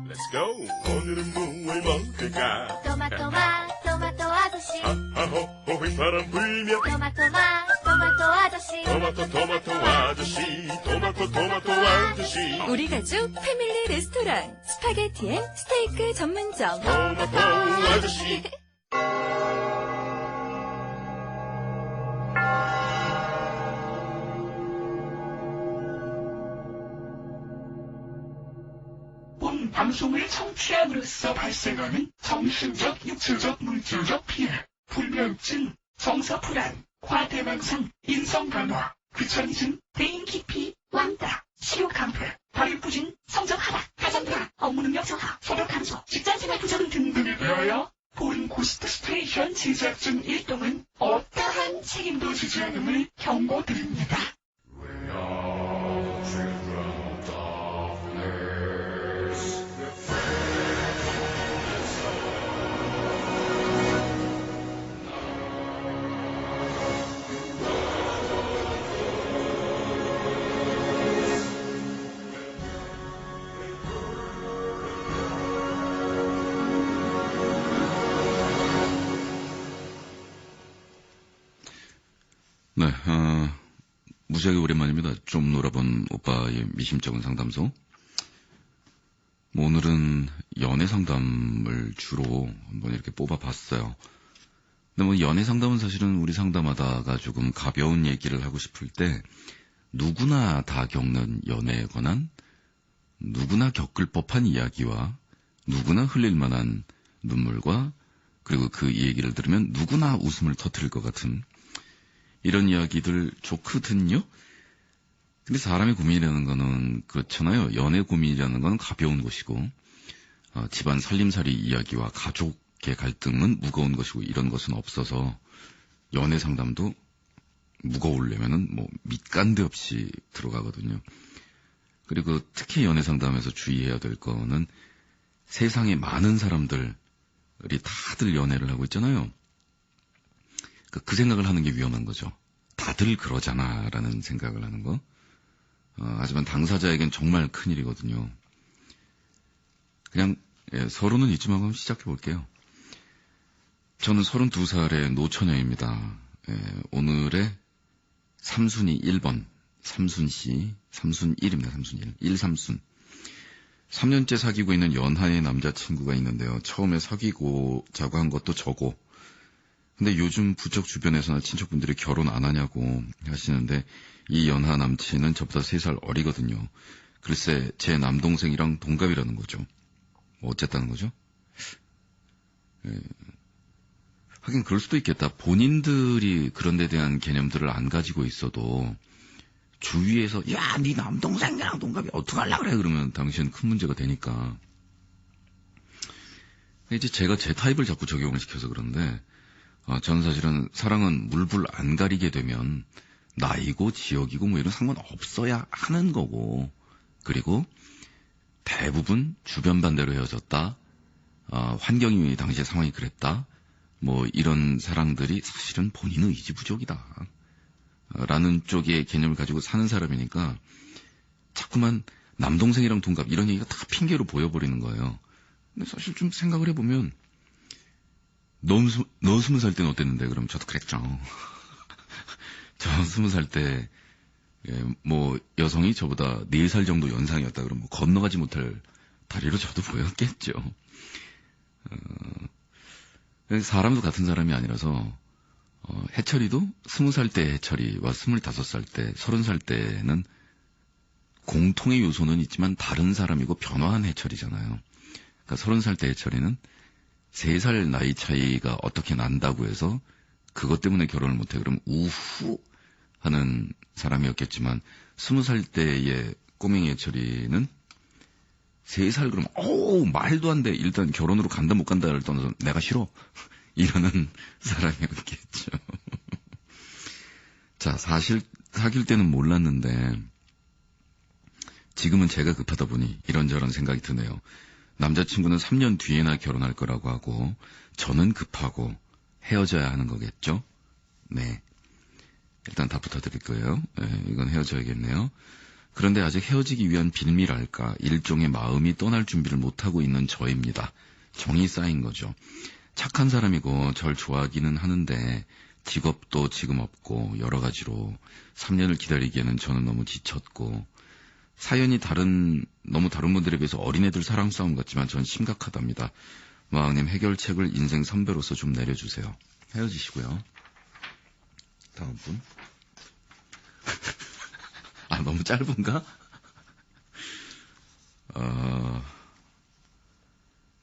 Let's go. 오늘은 뭘 먹을까? 토마토 아저씨. 하하호 휘파람 불며 토마토 아저씨. 토마토 아저씨. 우리 가족 패밀리 레스토랑 스파게티 앤 스테이크 전문점. 토마토 아저씨. 본 방송을 청취함으로써 발생하는 정신적, 육체적, 물질적 피해, 불면증, 정서불안, 과대망상, 인성변화, 귀차니즘, 대인기피, 왕따, 식욕강퇴, 발육부진, 성적 하락, 가정불안, 업무능력 저하, 소득 감소, 직장생활 부정 등등에 대하여 본 고스트 스테이션 제작진 일동은 어떠한 책임도 지지 않음을 경고드립니다. 네, 무지하게 오랜만입니다. 좀 놀아본 오빠의 미심쩍은 상담소. 오늘은 연애 상담을 주로 한번 이렇게 뽑아봤어요. 근데 연애 상담은 사실은 우리 상담하다가 조금 가벼운 얘기를 하고 싶을 때 누구나 다 겪는 연애에 관한 누구나 겪을 법한 이야기와 누구나 흘릴 만한 눈물과 그리고 그 얘기를 들으면 누구나 웃음을 터뜨릴 것 같은 이런 이야기들 좋거든요. 근데 사람의 고민이라는 거는 그렇잖아요. 연애 고민이라는 건 가벼운 것이고 집안 살림살이 이야기와 가족의 갈등은 무거운 것이고 이런 것은 없어서 연애 상담도 무거우려면은 밑간데 없이 들어가거든요. 그리고 특히 연애 상담에서 주의해야 될 거는 세상에 많은 사람들이 다들 연애를 하고 있잖아요. 그 생각을 하는 게 위험한 거죠. 다들 그러잖아 라는 생각을 하는 거. 하지만 당사자에겐 정말 큰일이거든요. 그냥 서론은 이쯤 하고 시작해 볼게요. 저는 32살의 노처녀입니다. 오늘의 삼순이 1번 삼순씨, 삼순 1입니다. 삼순 1, 1삼순. 3년째 사귀고 있는 연하의 남자친구가 있는데요. 처음에 사귀고자고 한 것도 저고, 근데 요즘 부쩍 주변에서나 친척분들이 결혼 안 하냐고 하시는데 이 연하 남친은 저보다 3살 어리거든요. 글쎄 제 남동생이랑 동갑이라는 거죠. 어쨌다는 거죠? 하긴 그럴 수도 있겠다. 본인들이 그런 데 대한 개념들을 안 가지고 있어도 주위에서 야, 네 남동생이랑 동갑이 어떡하려고 그래 그러면 당시엔 큰 문제가 되니까. 이제 제가 제 타입을 자꾸 적용을 시켜서 그런데 저는 사실은 사랑은 물불 안 가리게 되면 나이고 지역이고 이런 상관 없어야 하는 거고, 그리고 대부분 주변 반대로 헤어졌다, 환경이 당시에 상황이 그랬다, 이런 사랑들이 사실은 본인의 의지 부족이다 라는 쪽의 개념을 가지고 사는 사람이니까 자꾸만 남동생이랑 동갑 이런 얘기가 다 핑계로 보여버리는 거예요. 근데 사실 좀 생각을 해보면 너 20살 때는 어땠는데? 그럼 저도 그랬죠. 저 20살 때, 여성이 저보다 4살 정도 연상이었다 그러면 건너가지 못할 다리로 저도 보였겠죠. 사람도 같은 사람이 아니라서, 해철이도 20살 때 해철이와 25살 때, 30살 때는 공통의 요소는 있지만 다른 사람이고 변화한 해철이잖아요. 그러니까 30살 때 해철이는 3살 나이 차이가 어떻게 난다고 해서 그것 때문에 결혼을 못해. 그럼 우후 하는 사람이었겠지만 20살 때의 꼬맹이 해철이는 3살 그러면 말도 안 돼. 일단 결혼으로 간다 못 간다를 떠나서 내가 싫어. 이러는 사람이었겠죠. 자, 사실 사귈 때는 몰랐는데 지금은 제가 급하다 보니 이런저런 생각이 드네요. 남자친구는 3년 뒤에나 결혼할 거라고 하고 저는 급하고 헤어져야 하는 거겠죠? 네. 일단 답부터 드릴 거예요. 네, 이건 헤어져야겠네요. 그런데 아직 헤어지기 위한 빌미랄까 일종의 마음이 떠날 준비를 못하고 있는 저입니다. 정이 쌓인 거죠. 착한 사람이고 절 좋아하기는 하는데 직업도 지금 없고 여러 가지로 3년을 기다리기에는 저는 너무 지쳤고 사연이 너무 다른 분들에 비해서 어린애들 사랑 싸움 같지만 전 심각하답니다. 마왕님 해결책을 인생 선배로서 좀 내려주세요. 헤어지시고요. 다음 분. 아, 너무 짧은가?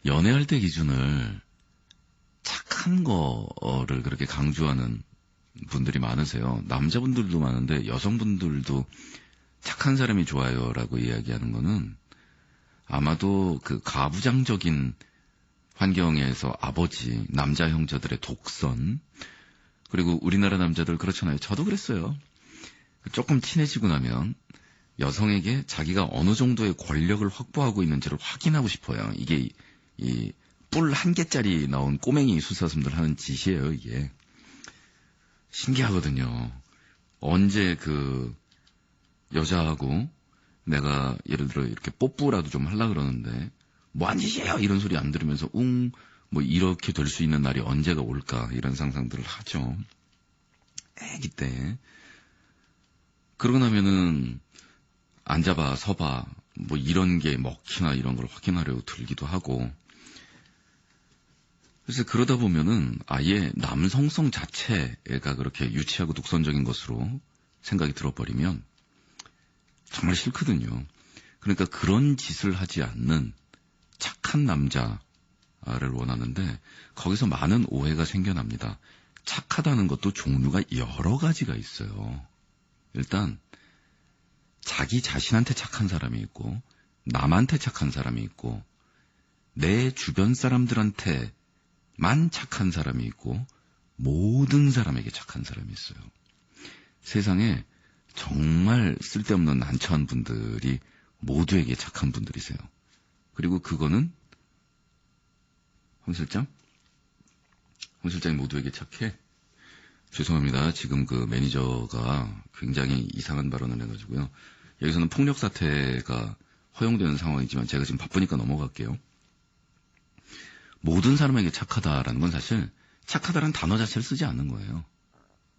연애할 때 기준을 착한 거를 그렇게 강조하는 분들이 많으세요. 남자분들도 많은데 여성분들도 착한 사람이 좋아요라고 이야기하는 거는 아마도 그 가부장적인 환경에서 아버지, 남자 형제들의 독선, 그리고 우리나라 남자들 그렇잖아요. 저도 그랬어요. 조금 친해지고 나면 여성에게 자기가 어느 정도의 권력을 확보하고 있는지를 확인하고 싶어요. 이게 이 뿔 한 개짜리 나온 꼬맹이 수사슴들 하는 짓이에요, 이게. 신기하거든요. 언제 그 여자하고 내가 예를 들어 이렇게 뽀뽀라도 좀 하려고 그러는데 뭐 한 짓이에요 이런 소리 안 들으면서 뭐 이렇게 될 수 있는 날이 언제가 올까 이런 상상들을 하죠. 애기 때. 그러고 나면은 앉아봐 서봐 뭐 이런 게 먹히나 이런 걸 확인하려고 들기도 하고. 그래서 그러다 보면은 아예 남성성 자체가 그렇게 유치하고 독선적인 것으로 생각이 들어버리면 정말 싫거든요. 그러니까 그런 짓을 하지 않는 착한 남자를 원하는데 거기서 많은 오해가 생겨납니다. 착하다는 것도 종류가 여러 가지가 있어요. 일단 자기 자신한테 착한 사람이 있고 남한테 착한 사람이 있고 내 주변 사람들한테만 착한 사람이 있고 모든 사람에게 착한 사람이 있어요. 세상에 정말 쓸데없는 난처한 분들이 모두에게 착한 분들이세요. 그리고 그거는 황 실장이 모두에게 착해? 죄송합니다. 지금 그 매니저가 굉장히 이상한 발언을 해가지고요. 여기서는 폭력 사태가 허용되는 상황이지만 제가 지금 바쁘니까 넘어갈게요. 모든 사람에게 착하다라는 건 사실 착하다라는 단어 자체를 쓰지 않는 거예요.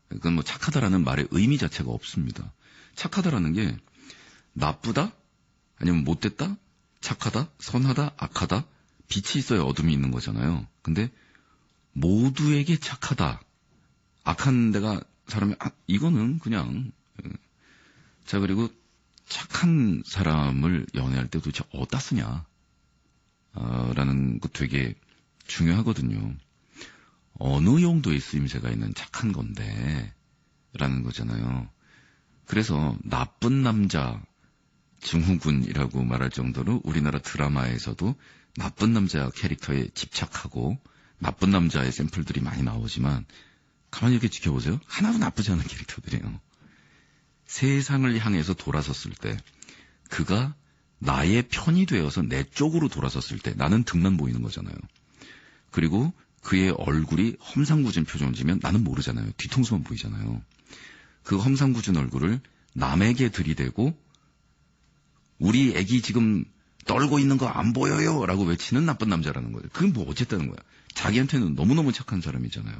그건 뭐 착하다라는 말의 의미 자체가 없습니다. 착하다라는 게 나쁘다? 아니면 못됐다? 착하다? 선하다? 악하다? 빛이 있어야 어둠이 있는 거잖아요. 근데 모두에게 착하다. 악한 데가 사람이 이거는 그냥 자 그리고 착한 사람을 연애할 때 도대체 어디다 쓰냐 라는 거 되게 중요하거든요. 어느 용도의 쓰임새가 있는 착한 건데 라는 거잖아요. 그래서 나쁜 남자 증후군이라고 말할 정도로 우리나라 드라마에서도 나쁜 남자 캐릭터에 집착하고 나쁜 남자의 샘플들이 많이 나오지만 가만히 이렇게 지켜보세요. 하나도 나쁘지 않은 캐릭터들이에요. 세상을 향해서 돌아섰을 때 그가 나의 편이 되어서 내 쪽으로 돌아섰을 때 나는 등만 보이는 거잖아요. 그리고 그의 얼굴이 험상궂은 표정을 지면 나는 모르잖아요. 뒤통수만 보이잖아요. 그 험상궂은 얼굴을 남에게 들이대고 우리 애기 지금 떨고 있는 거 안 보여요 라고 외치는 나쁜 남자라는 거예요. 그게 뭐 어쨌다는 거야. 자기한테는 너무너무 착한 사람이잖아요.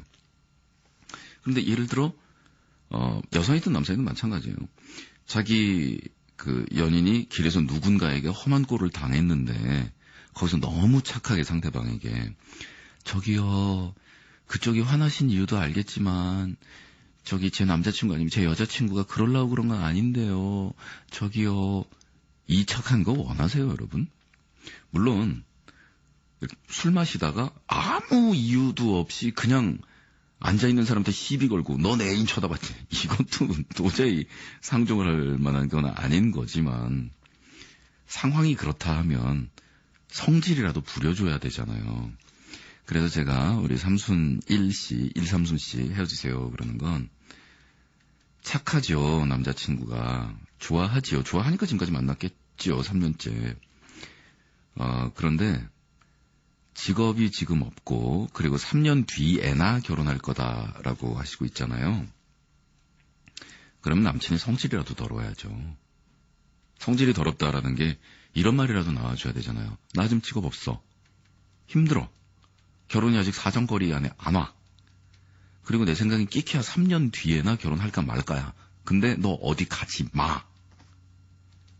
그런데 예를 들어 여성이든 남성이든 마찬가지예요. 자기 그 연인이 길에서 누군가에게 험한 꼴을 당했는데 거기서 너무 착하게 상대방에게 저기요 그쪽이 화나신 이유도 알겠지만 저기 제 남자친구 아니면 제 여자친구가 그러려고 그런 건 아닌데요. 저기요 이 착한 거 원하세요 여러분? 물론 술 마시다가 아무 이유도 없이 그냥 앉아있는 사람한테 시비 걸고 너 내 애인 쳐다봤지. 이것도 도저히 상종을 할 만한 건 아닌 거지만 상황이 그렇다 하면 성질이라도 부려줘야 되잖아요. 그래서 제가 우리 삼순 1삼순 씨 헤어지세요 그러는 건 착하죠. 남자친구가. 좋아하지요. 좋아하니까 지금까지 만났겠지요. 3년째. 그런데 직업이 지금 없고 그리고 3년 뒤에나 결혼할 거다라고 하시고 있잖아요. 그러면 남친이 성질이라도 덜어야죠. 성질이 더럽다라는 게 이런 말이라도 나와줘야 되잖아요. 나 지금 직업 없어. 힘들어. 결혼이 아직 사정거리 안에 안 와. 그리고 내 생각엔 끼키야 3년 뒤에나 결혼할까 말까야. 근데 너 어디 가지 마.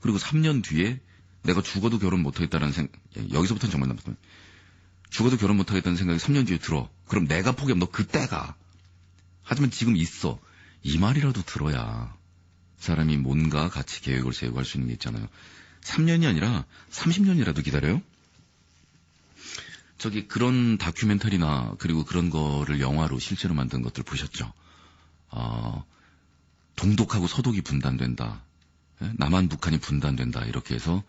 그리고 3년 뒤에 내가 죽어도 결혼 못하겠다는 생각, 여기서부터는 정말 나쁘다. 죽어도 결혼 못하겠다는 생각이 3년 뒤에 들어. 그럼 내가 포기하면 너 그때 가. 하지만 지금 있어. 이 말이라도 들어야 사람이 뭔가 같이 계획을 세우고 할 수 있는 게 있잖아요. 3년이 아니라 30년이라도 기다려요? 저기 그런 다큐멘터리나 그리고 그런 거를 영화로 실제로 만든 것들 보셨죠? 동독하고 서독이 분단된다. 남한 북한이 분단된다. 이렇게 해서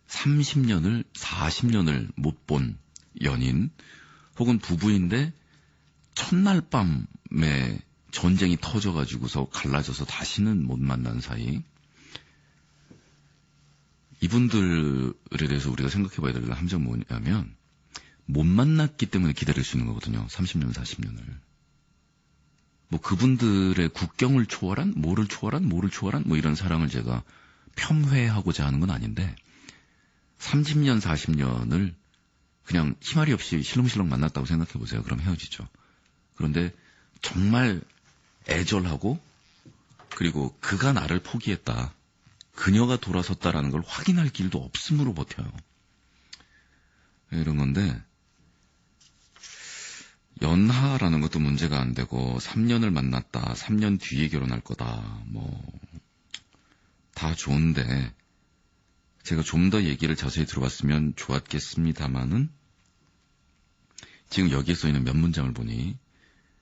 30년을 40년을 못 본 연인 혹은 부부인데 첫날 밤에 전쟁이 터져가지고서 갈라져서 다시는 못 만난 사이. 이분들에 대해서 우리가 생각해봐야 될 함정은 뭐냐면 못 만났기 때문에 기다릴 수 있는 거거든요. 30년, 40년을. 뭐 그분들의 국경을 초월한, 뭐를 초월한, 뭐 이런 사랑을 제가 폄훼하고자 하는 건 아닌데 30년, 40년을 그냥 희마리 없이 실렁실렁 만났다고 생각해보세요. 그럼 헤어지죠. 그런데 정말 애절하고 그리고 그가 나를 포기했다. 그녀가 돌아섰다라는 걸 확인할 길도 없음으로 버텨요. 이런 건데 연하라는 것도 문제가 안 되고 3년을 만났다. 3년 뒤에 결혼할 거다. 뭐 다 좋은데 제가 좀 더 얘기를 자세히 들어봤으면 좋았겠습니다만은 지금 여기에 써있는 몇 문장을 보니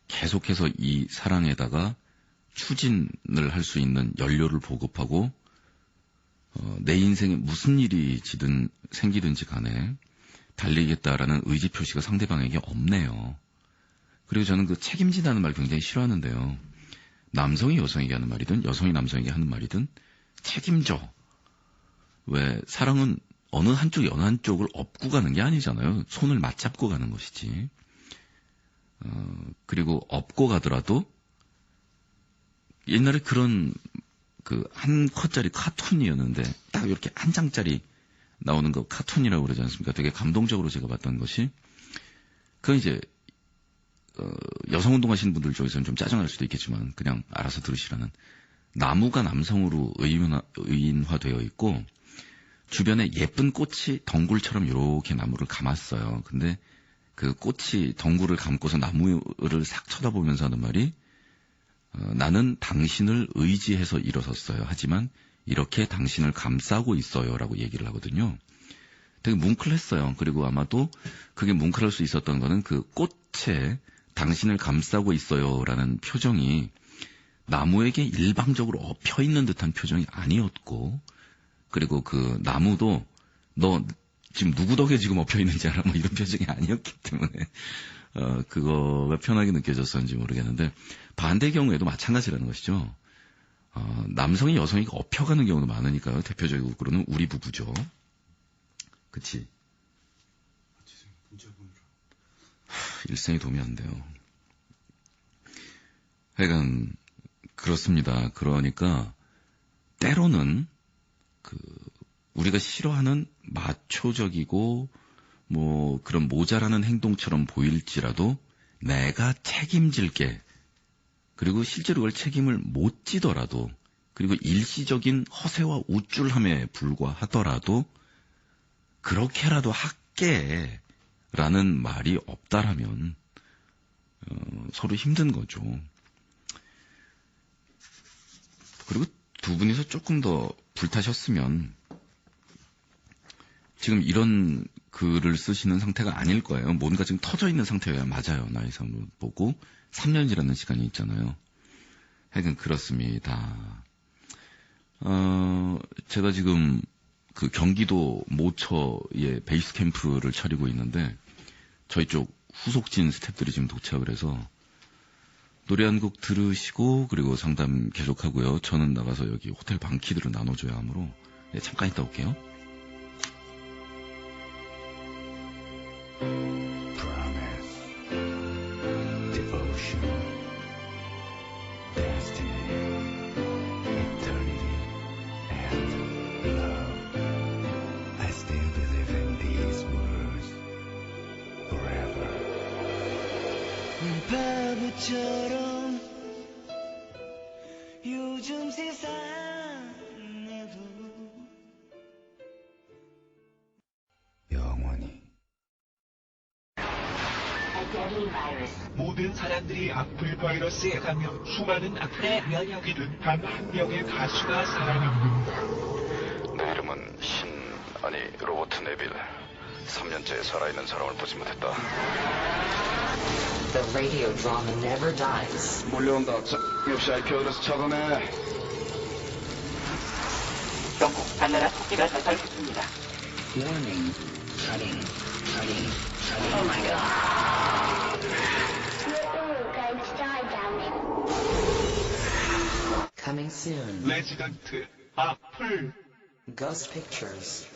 계속해서 이 사랑에다가 추진을 할 수 있는 연료를 보급하고 내 인생에 무슨 일이 생기든지 간에 달리겠다라는 의지 표시가 상대방에게 없네요. 그리고 저는 그 책임지다는 말 굉장히 싫어하는데요. 남성이 여성에게 하는 말이든 여성이 남성에게 하는 말이든 책임져. 왜 사랑은 어느 한쪽이 어느 한쪽을 업고 가는 게 아니잖아요. 손을 맞잡고 가는 것이지. 그리고 업고 가더라도 옛날에 그런 그 한 컷짜리 카툰이었는데 딱 이렇게 한 장짜리 나오는 거 카툰이라고 그러지 않습니까? 되게 감동적으로 제가 봤던 것이 그건 이제 여성 운동하시는 분들 쪽에서는 좀 짜증날 수도 있겠지만 그냥 알아서 들으시라는 나무가 남성으로 의인화되어 있고 주변에 예쁜 꽃이 덩굴처럼 이렇게 나무를 감았어요. 근데 그 꽃이 덩굴을 감고서 나무를 싹 쳐다보면서 하는 말이 나는 당신을 의지해서 일어섰어요. 하지만 이렇게 당신을 감싸고 있어요. 라고 얘기를 하거든요. 되게 뭉클했어요. 그리고 아마도 그게 뭉클할 수 있었던 거는 그 꽃에 당신을 감싸고 있어요. 라는 표정이 나무에게 일방적으로 엎혀있는 듯한 표정이 아니었고 그리고 그 나무도 너 지금 누구 덕에 지금 엎혀있는지 알아? 뭐 이런 표정이 아니었기 때문에 그거가 편하게 느껴졌었는지 모르겠는데 반대 경우에도 마찬가지라는 것이죠. 남성이 여성에게 엎혀가는 경우도 많으니까요. 대표적으로는 우리 부부죠. 그치? 일생에 도움이 안 돼요. 하여간 그렇습니다. 그러니까 때로는 우리가 싫어하는 마초적이고 뭐 그런 모자라는 행동처럼 보일지라도 내가 책임질게. 그리고 실제로 그걸 책임을 못 지더라도 그리고 일시적인 허세와 우쭐함에 불과하더라도 그렇게라도 할게 라는 말이 없다라면 서로 힘든 거죠. 그리고 두 분이서 조금 더 불타셨으면 지금 이런 글을 쓰시는 상태가 아닐 거예요. 뭔가 지금 터져 있는 상태여야 맞아요. 나이상으로 보고 3년이라는 시간이 있잖아요. 하여간 그렇습니다. 제가 지금 그 경기도 모처에 베이스 캠프를 차리고 있는데 저희 쪽 후속진 스태프들이 지금 도착을 해서 노래 한 곡 들으시고 그리고 상담 계속하고요. 저는 나가서 여기 호텔 방키들을 나눠줘야 하므로 잠깐 있다 올게요. Promise, devotion, destiny, eternity, and love. 그처럼 요즘 세상에도 영원히 모든 사람들이 악플 바이러스에 감염, 수많은 악플에 면역이 된 단 한 명의 가수가 살아남는다. 내 이름은 아니 로버트 네빌. 3년째 살아있는 사람을 보지 못했다. The radio drama never dies. 몰려온다. 역시 IPO에서 차단해. 영국 발랄한 토끼가 펼쳐집니다. Warning. Shutting. Oh my god. We're all going to die down there. Coming soon. 레지던트 악플. Ghost Pictures.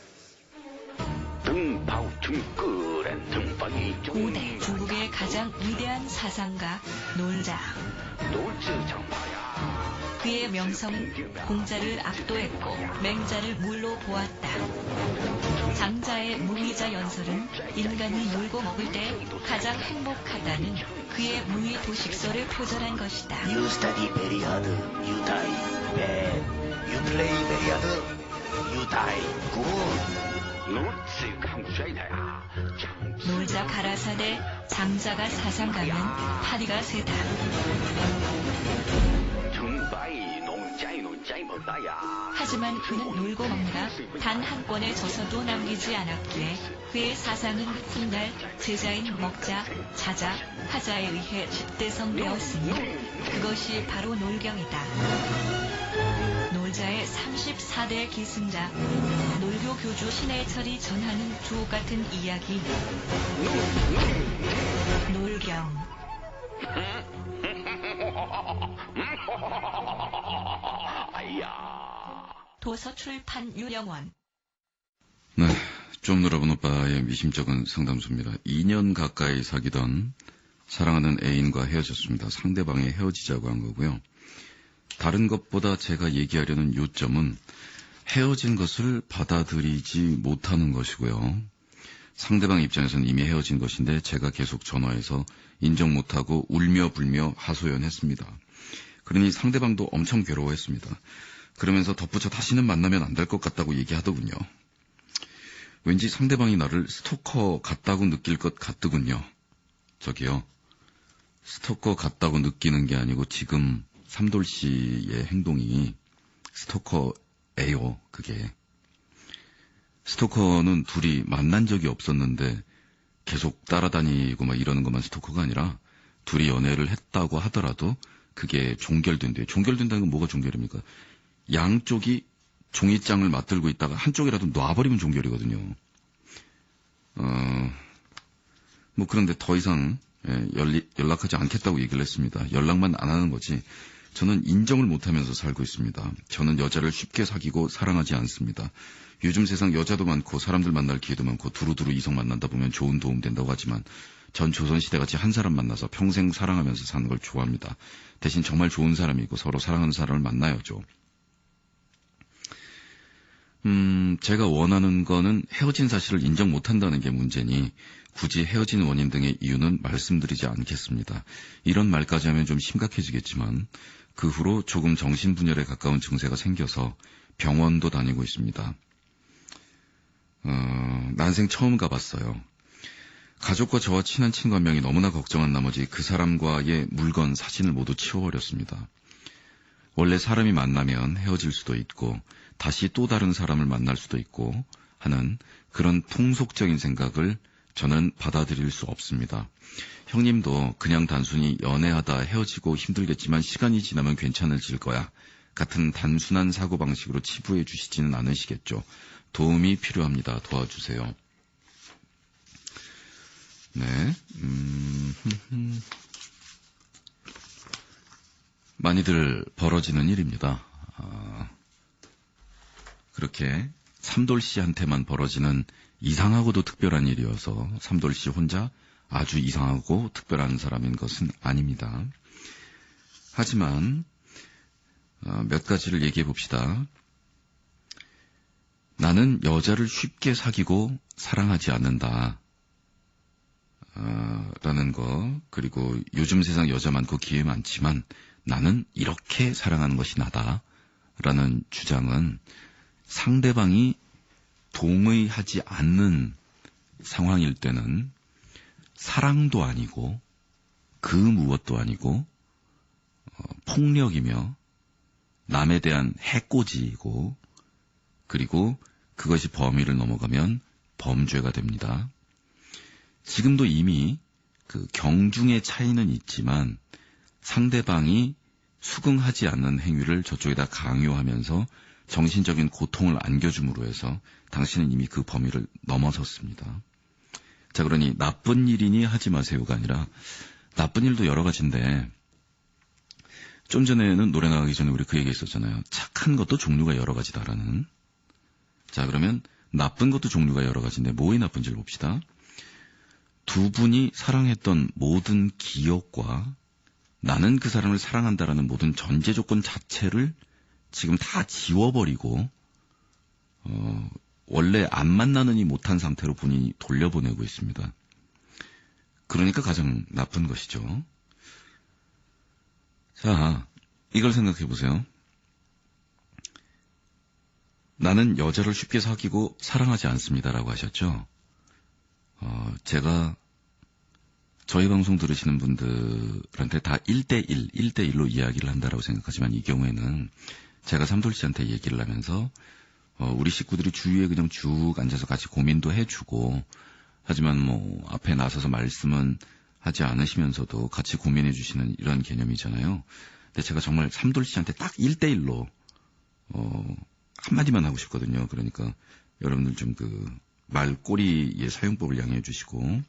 고대 중국의 가장 위대한 사상가 놀자. 그의 명성은 공자를 압도했고 맹자를 물로 보았다. 장자의 무의자 연설은 인간이 놀고 먹을 때 가장 행복하다는 그의 무의 도식설을 표절한 것이다. You study very hard, you die bad. You play very hard, you die good. 놀자 가라사대 장자가 사상가면 파리가 세다. 하지만 그는 놀고 먹느라 단 한 권의 저서도 남기지 않았기에 그의 사상은 훗날 제자인 먹자, 자자, 하자에 의해 집대성되었으니 그것이 바로 놀경이다. 놀자의 34대 기승자, 놀교 교주 신해철이 전하는 주옥같은 이야기, 놀경. 도서출판 유령원. 네, 좀 놀아본 오빠의 미심쩍은 상담소입니다. 2년 가까이 사귀던 사랑하는 애인과 헤어졌습니다. 상대방이 헤어지자고 한 거고요. 다른 것보다 제가 얘기하려는 요점은 헤어진 것을 받아들이지 못하는 것이고요. 상대방 입장에서는 이미 헤어진 것인데 제가 계속 전화해서 인정 못하고 울며 불며 하소연했습니다. 그러니 상대방도 엄청 괴로워했습니다. 그러면서 덧붙여 다시는 만나면 안 될 것 같다고 얘기하더군요. 왠지 상대방이 나를 스토커 같다고 느낄 것 같더군요. 저기요. 스토커 같다고 느끼는 게 아니고 지금 삼돌 씨의 행동이 스토커예요, 그게. 스토커는 둘이 만난 적이 없었는데 계속 따라다니고 막 이러는 것만 스토커가 아니라 둘이 연애를 했다고 하더라도 그게 종결된대요. 종결된다는 건 뭐가 종결입니까? 양쪽이 종이장을 맞들고 있다가 한쪽이라도 놔버리면 종결이거든요. 뭐 그런데 더 이상 연락하지 않겠다고 얘기를 했습니다. 연락만 안 하는 거지. 저는 인정을 못하면서 살고 있습니다. 저는 여자를 쉽게 사귀고 사랑하지 않습니다. 요즘 세상 여자도 많고 사람들 만날 기회도 많고 두루두루 이성 만난다 보면 좋은 도움 된다고 하지만 전 조선시대같이 한 사람 만나서 평생 사랑하면서 사는 걸 좋아합니다. 대신 정말 좋은 사람이고 서로 사랑하는 사람을 만나야죠. 제가 원하는 거는 헤어진 사실을 인정 못한다는 게 문제니 굳이 헤어진 원인 등의 이유는 말씀드리지 않겠습니다. 이런 말까지 하면 좀 심각해지겠지만 그 후로 조금 정신분열에 가까운 증세가 생겨서 병원도 다니고 있습니다. 난생 처음 가봤어요. 가족과 저와 친한 친구 한 명이 너무나 걱정한 나머지 그 사람과의 물건, 사진을 모두 치워버렸습니다. 원래 사람이 만나면 헤어질 수도 있고 다시 또 다른 사람을 만날 수도 있고 하는 그런 통속적인 생각을 저는 받아들일 수 없습니다. 형님도 그냥 단순히 연애하다 헤어지고 힘들겠지만 시간이 지나면 괜찮아질 거야 같은 단순한 사고방식으로 치부해 주시지는 않으시겠죠. 도움이 필요합니다. 도와주세요. 네. 많이들 벌어지는 일입니다. 그렇게 삼돌 씨한테만 벌어지는 이상하고도 특별한 일이어서 삼돌 씨 혼자 아주 이상하고 특별한 사람인 것은 아닙니다. 하지만 몇 가지를 얘기해 봅시다. 나는 여자를 쉽게 사귀고 사랑하지 않는다. 라는 거, 그리고 요즘 세상 여자 많고 기회 많지만 나는 이렇게 사랑하는 것이 나다 라는 주장은 상대방이 동의하지 않는 상황일 때는 사랑도 아니고 그 무엇도 아니고 폭력이며 남에 대한 해코지이고, 그리고 그것이 범위를 넘어가면 범죄가 됩니다. 지금도 이미 그 경중의 차이는 있지만 상대방이 수긍하지 않는 행위를 저쪽에다 강요하면서 정신적인 고통을 안겨줌으로 해서 당신은 이미 그 범위를 넘어섰습니다. 자, 그러니 나쁜 일이니 하지 마세요가 아니라 나쁜 일도 여러 가지인데, 좀 전에는 노래 나가기 전에 우리 그 얘기 했었잖아요. 착한 것도 종류가 여러 가지다라는. 자, 그러면 나쁜 것도 종류가 여러 가지인데 뭐의 나쁜지를 봅시다. 두 분이 사랑했던 모든 기억과 나는 그 사람을 사랑한다라는 모든 전제 조건 자체를 지금 다 지워버리고 원래 안 만나느니 못한 상태로 본인이 돌려보내고 있습니다. 그러니까 가장 나쁜 것이죠. 자, 이걸 생각해 보세요. 나는 여자를 쉽게 사귀고 사랑하지 않습니다라고 하셨죠. 제가 저희 방송 들으시는 분들한테 다 1대1로 이야기를 한다라고 생각하지만 이 경우에는 제가 삼돌 씨한테 얘기를 하면서 우리 식구들이 주위에 그냥 쭉 앉아서 같이 고민도 해주고, 하지만 뭐 앞에 나서서 말씀은 하지 않으시면서도 같이 고민해 주시는 이런 개념이잖아요. 근데 제가 정말 삼돌 씨한테 딱 1대1로 한마디만 하고 싶거든요. 그러니까 여러분들 좀 그 말꼬리의 사용법을 양해해 주시고,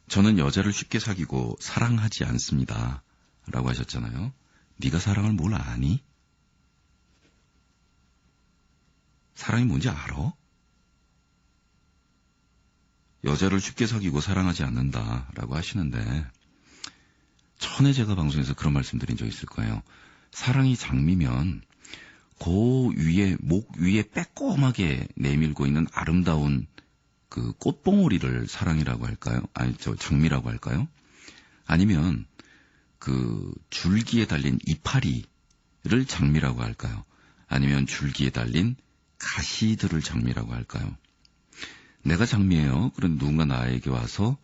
저는 여자를 쉽게 사귀고 사랑하지 않습니다 라고 하셨잖아요. 네가 사랑을 뭘 아니? 사랑이 뭔지 알아? 여자를 쉽게 사귀고 사랑하지 않는다라고 하시는데, 전에 제가 방송에서 그런 말씀드린 적 있을 거예요. 사랑이 장미면 그 위에, 목 위에 빼꼼하게 내밀고 있는 아름다운 그 꽃봉오리를 사랑이라고 할까요? 아니, 장미라고 할까요? 아니면 그 줄기에 달린 이파리를 장미라고 할까요? 아니면 줄기에 달린 가시들을 장미라고 할까요? 내가 장미예요. 그런 누군가 나에게 와서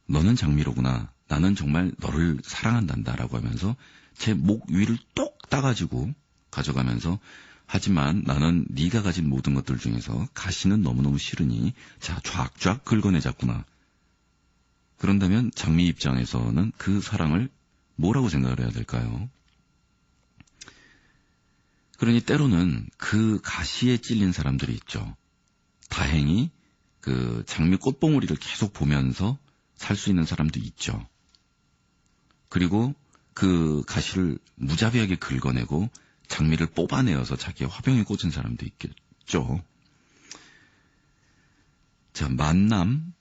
너는 장미로구나. 나는 정말 너를 사랑한단다 라고 하면서 제 목 위를 똑 따가지고 가져가면서, 하지만 나는 네가 가진 모든 것들 중에서 가시는 너무너무 싫으니 자, 쫙쫙 긁어내자꾸나. 그런다면 장미 입장에서는 그 사랑을 뭐라고 생각을 해야 될까요? 그러니 때로는 그 가시에 찔린 사람들이 있죠. 다행히 그 장미 꽃봉오리를 계속 보면서 살 수 있는 사람도 있죠. 그리고 그 가시를 무자비하게 긁어내고 장미를 뽑아내어서 자기의 화병에 꽂은 사람도 있겠죠. 자, 만남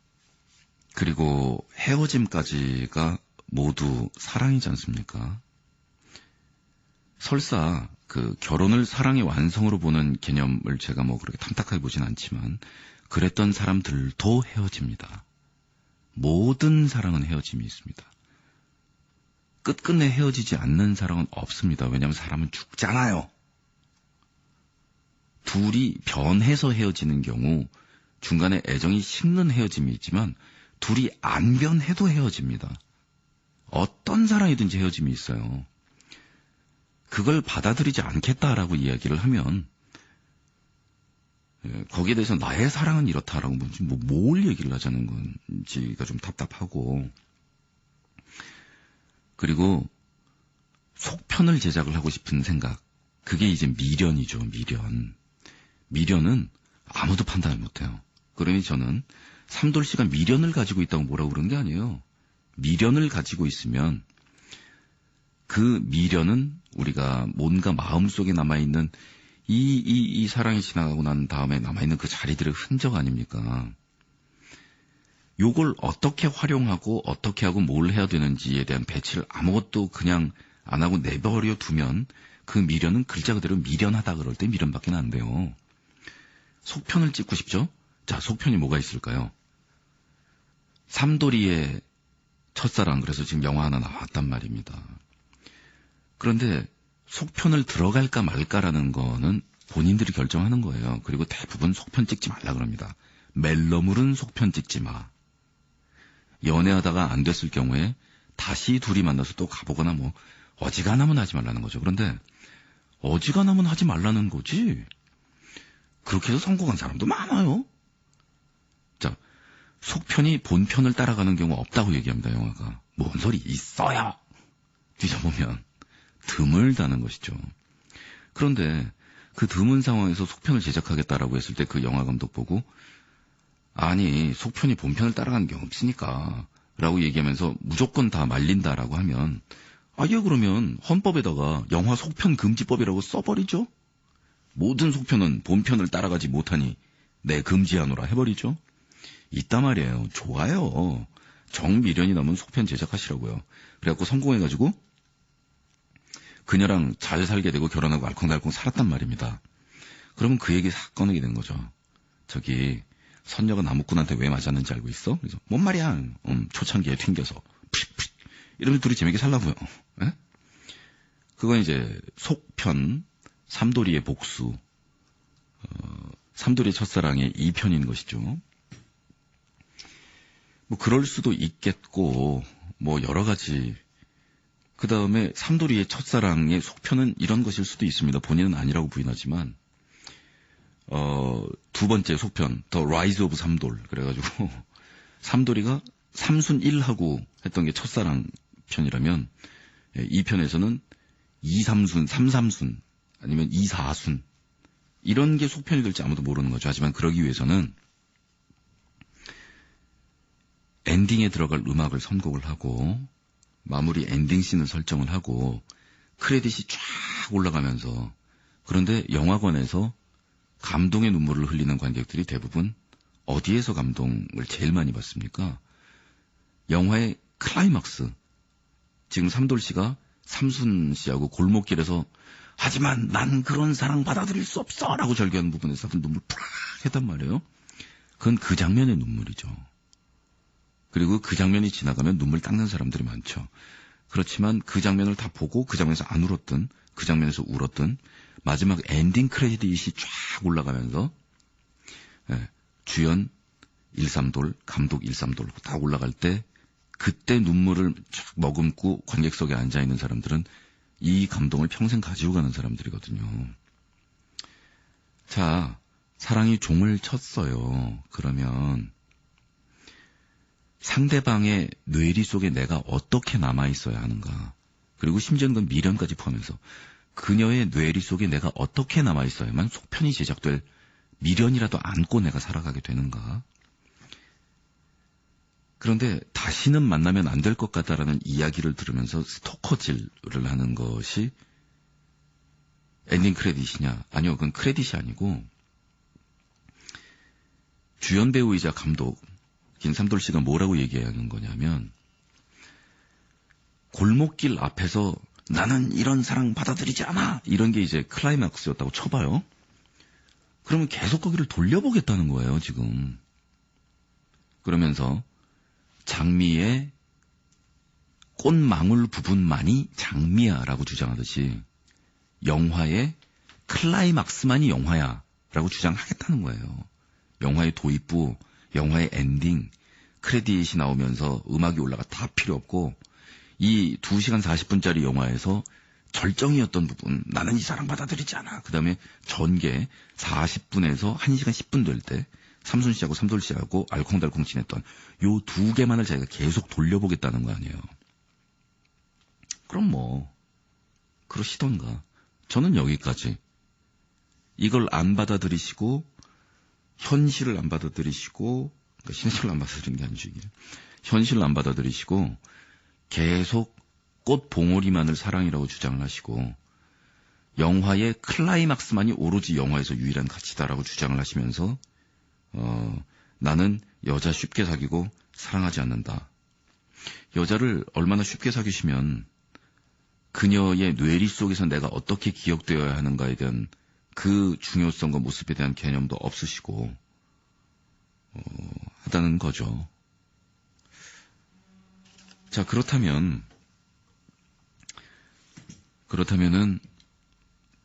그리고 헤어짐까지가 모두 사랑이지 않습니까? 설사 그 결혼을 사랑의 완성으로 보는 개념을 제가 뭐 그렇게 탐탁하게 보진 않지만 그랬던 사람들도 헤어집니다. 모든 사랑은 헤어짐이 있습니다. 끝끝내 헤어지지 않는 사랑은 없습니다. 왜냐하면 사람은 죽잖아요. 둘이 변해서 헤어지는 경우 중간에 애정이 식는 헤어짐이 있지만 둘이 안 변해도 헤어집니다. 어떤 사랑이든지 헤어짐이 있어요. 그걸 받아들이지 않겠다라고 이야기를 하면 거기에 대해서 나의 사랑은 이렇다라고 뭘 얘기를 하자는 건지가 좀 답답하고, 그리고 속편을 제작을 하고 싶은 생각, 그게 이제 미련이죠. 미련은 아무도 판단을 못해요. 그러니 저는 삼돌 씨가 미련을 가지고 있다고 뭐라고 그러는 게 아니에요. 미련을 가지고 있으면 그 미련은 우리가 뭔가 마음속에 남아있는 이 사랑이 지나가고 난 다음에 남아있는 그 자리들의 흔적 아닙니까? 요걸 어떻게 활용하고 어떻게 하고 뭘 해야 되는지에 대한 배치를 아무것도 그냥 안 하고 내버려 두면 그 미련은 글자 그대로 미련하다 그럴 때 미련밖에 안 돼요. 속편을 찍고 싶죠? 자, 속편이 뭐가 있을까요? 삼돌이의 첫사랑, 그래서 지금 영화 하나 나왔단 말입니다. 그런데 속편을 들어갈까 말까라는 거는 본인들이 결정하는 거예요. 그리고 대부분 속편 찍지 말라 그럽니다. 멜로물은 속편 찍지 마. 연애하다가 안 됐을 경우에 다시 둘이 만나서 또 가보거나 뭐 어지간하면 하지 말라는 거죠. 그런데 어지간하면 하지 말라는 거지. 그렇게 해서 성공한 사람도 많아요. 자, 속편이 본편을 따라가는 경우 없다고 얘기합니다. 영화가. 뭔 소리 있어요. 뒤져보면 드물다는 것이죠. 그런데 그 드문 상황에서 속편을 제작하겠다라고 했을 때 그 영화 감독 보고 아니 속편이 본편을 따라가는 경우 없으니까 라고 얘기하면서 무조건 다 말린다라고 하면 예 그러면 헌법에다가 영화 속편 금지법이라고 써버리죠. 모든 속편은 본편을 따라가지 못하니 내 금지하노라 해버리죠. 이딴 말이에요. 좋아요. 정미련이 남은 속편 제작하시라고요. 그래갖고 성공해가지고 그녀랑 잘 살게 되고 결혼하고 알콩달콩 살았단 말입니다. 그러면 그 얘기 싹 꺼내게 된 거죠. 저기 선녀가 나무꾼한테 왜 맞았는지 알고 있어? 그래서 뭔 말이야? 초창기에 튕겨서 푸익푸익 이러면 둘이 재밌게 살라고요. 에? 그건 이제 속편 삼돌이의 복수, 삼돌이의 첫사랑의 2편인 것이죠. 뭐 그럴 수도 있겠고 뭐 여러 가지. 그 다음에 삼돌이의 첫사랑의 속편은 이런 것일 수도 있습니다. 본인은 아니라고 부인하지만 두 번째 속편 더 라이즈 오브 삼돌 그래가지고 삼돌이가 삼순 1하고 했던 게 첫사랑 편이라면 2편에서는 2삼순, 3삼순 아니면 2사순 이런 게 속편이 될지 아무도 모르는 거죠. 하지만 그러기 위해서는 엔딩에 들어갈 음악을 선곡을 하고 마무리 엔딩씬을 설정을 하고 크레딧이 쫙 올라가면서 그런데 영화관에서 감동의 눈물을 흘리는 관객들이 대부분 어디에서 감동을 제일 많이 받습니까? 영화의 클라이막스. 지금 삼돌 씨가 삼순 씨하고 골목길에서 하지만 난 그런 사랑 받아들일 수 없어 라고 절규하는 부분에서 눈물 팍 했단 말이에요. 그건 그 장면의 눈물이죠. 그리고 그 장면이 지나가면 눈물 닦는 사람들이 많죠. 그렇지만 그 장면을 다 보고 그 장면에서 안 울었든 그 장면에서 울었든 마지막 엔딩 크레딧이 쫙 올라가면서 주연 1삼돌, 감독 1삼돌 다 올라갈 때 그때 눈물을 쫙 머금고 관객석에 앉아있는 사람들은 이 감동을 평생 가지고 가는 사람들이거든요. 자, 사랑이 종을 쳤어요. 그러면 상대방의 뇌리 속에 내가 어떻게 남아있어야 하는가. 그리고 심지어는 그 미련까지 포함해서 그녀의 뇌리 속에 내가 어떻게 남아있어야만 속편이 제작될 미련이라도 안고 내가 살아가게 되는가. 그런데 다시는 만나면 안 될 것 같다라는 이야기를 들으면서 스토커질을 하는 것이 엔딩 크레딧이냐? 아니요, 그건 크레딧이 아니고 주연 배우이자 감독 김삼돌 씨가 뭐라고 얘기하는 거냐면 골목길 앞에서 나는 이런 사랑 받아들이지 않아 이런 게 이제 클라이막스였다고 쳐봐요. 그러면 계속 거기를 돌려보겠다는 거예요 지금. 그러면서 장미의 꽃망울 부분만이 장미야라고 주장하듯이 영화의 클라이막스만이 영화야라고 주장하겠다는 거예요. 영화의 도입부, 영화의 엔딩, 크레딧이 나오면서 음악이 올라가 다 필요 없고 이 2시간 40분짜리 영화에서 절정이었던 부분, 나는 이 사랑 받아들이지 않아. 그 다음에 전개 40분에서 1시간 10분 될 때 삼순 씨하고 삼돌 씨하고 알콩달콩 지냈던 요 두 개만을 자기가 계속 돌려보겠다는 거 아니에요. 그럼 뭐 그러시던가. 저는 여기까지. 이걸 안 받아들이시고 현실을 안 받아들이시고 그러니까 신체를 안 받아들이는 게 아니죠. 현실을 안 받아들이시고 계속 꽃 봉오리만을 사랑이라고 주장을 하시고 영화의 클라이막스만이 오로지 영화에서 유일한 가치다라고 주장을 하시면서 나는 여자 쉽게 사귀고 사랑하지 않는다. 여자를 얼마나 쉽게 사귀시면 그녀의 뇌리 속에서 내가 어떻게 기억되어야 하는가에 대한 그 중요성과 모습에 대한 개념도 없으시고 하다는 거죠. 자, 그렇다면은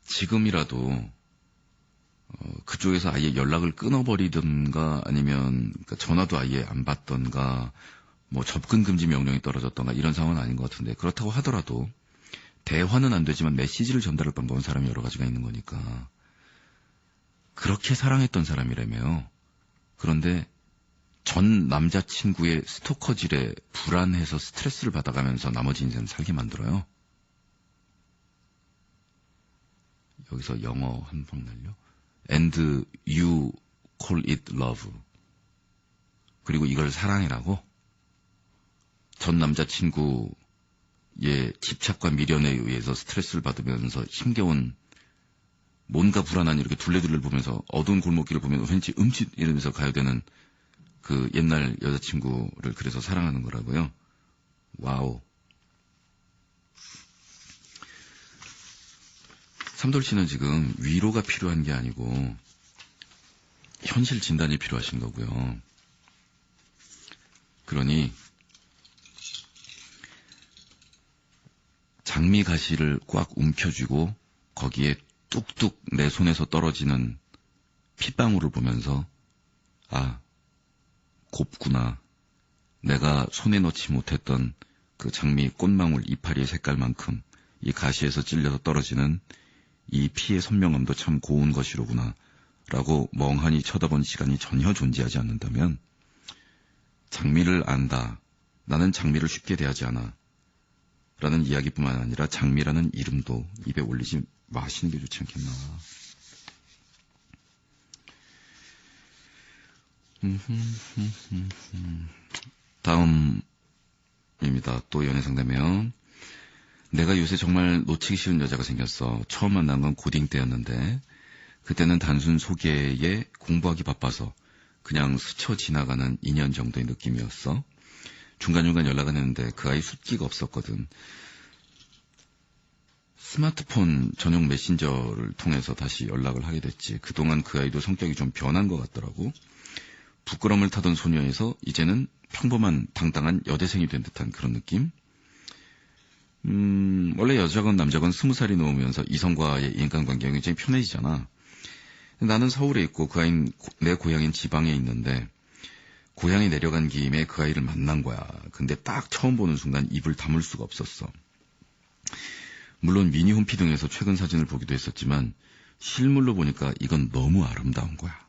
지금이라도 그쪽에서 아예 연락을 끊어버리든가 아니면 그러니까 전화도 아예 안 받던가 뭐 접근 금지 명령이 떨어졌던가 이런 상황은 아닌 것 같은데, 그렇다고 하더라도 대화는 안 되지만 메시지를 전달할 방법은 사람이 여러 가지가 있는 거니까 그렇게 사랑했던 사람이라며요. 그런데 전 남자친구의 스토커질에 불안해서 스트레스를 받아가면서 나머지 인생을 살게 만들어요. 여기서 영어 한 방 날려. And you call it love. 그리고 이걸 사랑이라고? 전 남자친구의 집착과 미련에 의해서 스트레스를 받으면서 힘겨운 뭔가 불안한 이렇게 둘레둘레를 보면서 어두운 골목길을 보면 왠지 음칫 이러면서 가야 되는 그 옛날 여자친구를 그래서 사랑하는 거라고요. 와우. 삼돌 씨는 지금 위로가 필요한 게 아니고 현실 진단이 필요하신 거고요. 그러니 장미 가시를 꽉 움켜쥐고 거기에 뚝뚝 내 손에서 떨어지는 핏방울을 보면서 아, 곱구나. 내가 손에 넣지 못했던 그 장미 꽃망울 이파리의 색깔만큼 이 가시에서 찔려서 떨어지는 이 피의 선명함도 참 고운 것이로구나 라고 멍하니 쳐다본 시간이 전혀 존재하지 않는다면 장미를 안다. 나는 장미를 쉽게 대하지 않아. 라는 이야기뿐만 아니라 장미라는 이름도 입에 올리지 마시는 게 좋지 않겠나. 다음입니다. 또 연애상담이요. 내가 요새 정말 놓치기 쉬운 여자가 생겼어. 처음 만난 건 고딩 때였는데 그때는 단순 소개에 공부하기 바빠서 그냥 스쳐 지나가는 2년 정도의 느낌이었어. 중간중간 연락은 했는데 그 아이 숫기가 없었거든. 스마트폰 전용 메신저를 통해서 다시 연락을 하게 됐지. 그동안 그 아이도 성격이 좀 변한 것 같더라고. 부끄럼을 타던 소녀에서 이제는 평범한 당당한 여대생이 된 듯한 그런 느낌? 원래 여자건 남자건 20살이 넘으면서 이성과의 인간관계가 굉장히 편해지잖아. 나는 서울에 있고 그 아이는 내 고향인 지방에 있는데 고향에 내려간 김에 그 아이를 만난 거야. 근데 딱 처음 보는 순간 입을 다물 수가 없었어. 물론 미니 홈피 등에서 최근 사진을 보기도 했었지만 실물로 보니까 이건 너무 아름다운 거야.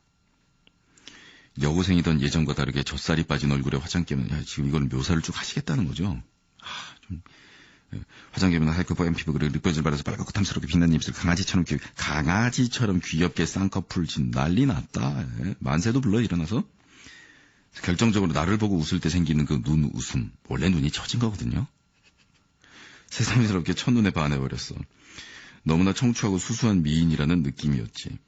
여고생이던 예전과 다르게 젖살이 빠진 얼굴에 화장기면 지금 이걸 묘사를 쭉 하시겠다는 거죠. 화장기면 하얗고 뽀얀 피부 그리고 립번질 발라서 빨갛고 탐스럽게 빛나는 입술 강아지처럼 귀엽게 쌍꺼풀 진 난리 났다. 만세도 불러 일어나서 결정적으로 나를 보고 웃을 때 생기는 그 눈 웃음. 원래 눈이 처진 거거든요. 새삼스럽게 첫눈에 반해버렸어. 너무나 청초하고 수수한 미인이라는 느낌이었지.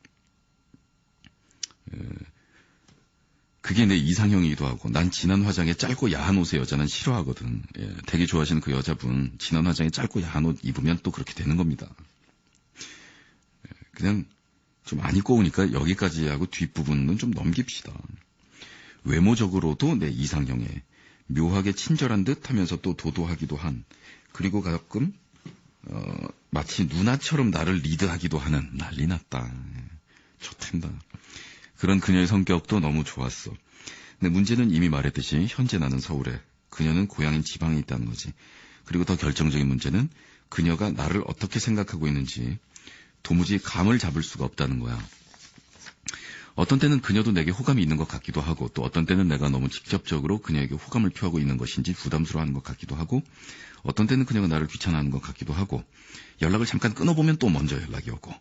그게 내 이상형이기도 하고 난 진한 화장에 짧고 야한 옷의 여자는 싫어하거든. 되게 좋아하시는 그 여자분 진한 화장에 짧고 야한 옷 입으면 또 그렇게 되는 겁니다. 그냥 좀 안 입고 오니까 여기까지 하고 뒷부분은 좀 넘깁시다. 외모적으로도 내 이상형에 묘하게 친절한 듯 하면서 또 도도하기도 한, 그리고 가끔 마치 누나처럼 나를 리드하기도 하는, 난리 났다. 좋단다. 그런 그녀의 성격도 너무 좋았어. 근데 문제는 이미 말했듯이 현재 나는 서울에, 그녀는 고향인 지방에 있다는 거지. 그리고 더 결정적인 문제는 그녀가 나를 어떻게 생각하고 있는지 도무지 감을 잡을 수가 없다는 거야. 어떤 때는 그녀도 내게 호감이 있는 것 같기도 하고, 또 어떤 때는 내가 너무 직접적으로 그녀에게 호감을 표하고 있는 것인지 부담스러워하는 것 같기도 하고, 어떤 때는 그녀가 나를 귀찮아하는 것 같기도 하고, 연락을 잠깐 끊어보면 또 먼저 연락이 오고.